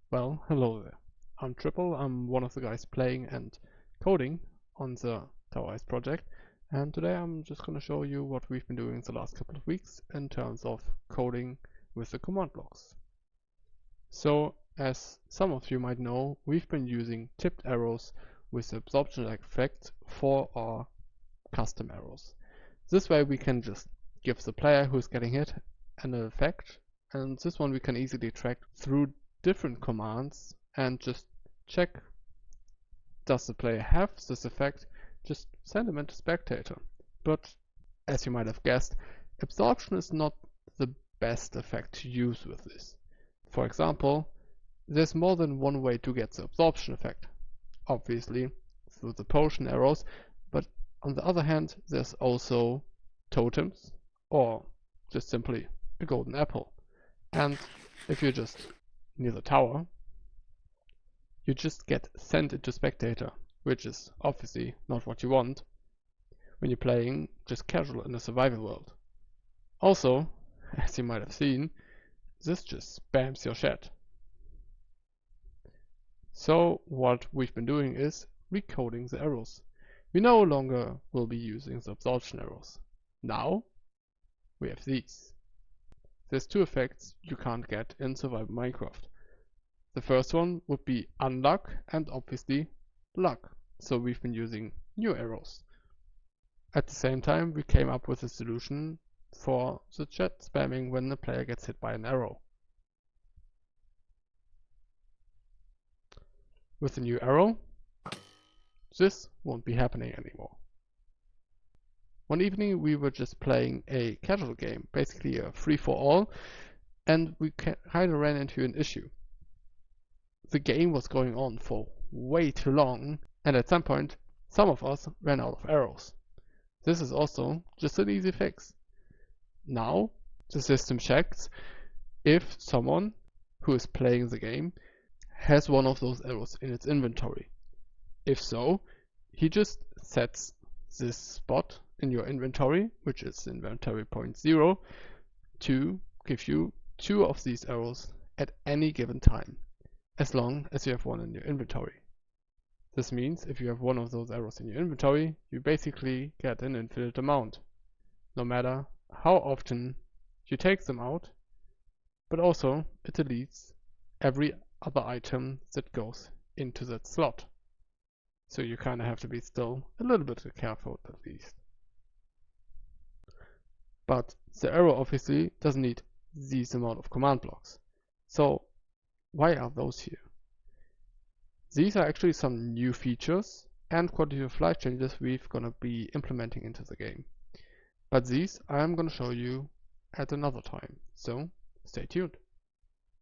Well, hello there. I'm Triple. I'm one of the guys playing and coding on the Heist project, and today I'm just going to show you what we've been doing the last couple of weeks in terms of coding with the command blocks. So, as some of you might know, we've been using tipped arrows with the absorption effect for our custom arrows. This way we can just give the player who's getting hit an effect, and this one we can easily track through different commands and just check, does the player have this effect, just send him into spectator. But as you might have guessed, absorption is not the best effect to use with this. For example, there's more than one way to get the absorption effect. Obviously through the potion arrows, but on the other hand there's also totems or just simply a golden apple. And if you're just near the tower, you just get sent into spectator, which is obviously not what you want when you're playing just casual in a survival world. Also, as you might have seen, this just spams your chat. So what we've been doing is recoding the arrows. We no longer will be using the absorption arrows. Now we have these. There's two effects you can't get in survival Minecraft. The first one would be unluck and obviously luck. So we've been using new arrows. At the same time, we came up with a solution for the chat spamming when the player gets hit by an arrow. With the new arrow, this won't be happening anymore. One evening we were just playing a casual game, basically a free-for-all, and we kind of ran into an issue. The game was going on for way too long, and at some point some of us ran out of arrows. This is also just an easy fix. Now the system checks if someone who is playing the game has one of those arrows in its inventory. If so, he just sets this spot in your inventory, which is inventory point 0, to give you 2 of these arrows at any given time, as long as you have one in your inventory. This means if you have one of those arrows in your inventory, you basically get an infinite amount, no matter how often you take them out, but also it deletes every other item that goes into that slot. So you kind of have to be still a little bit careful at least. But the arrow obviously doesn't need this amount of command blocks. So why are those here? These are actually some new features and quality of life changes we're gonna be implementing into the game. But these I'm gonna show you at another time, so stay tuned.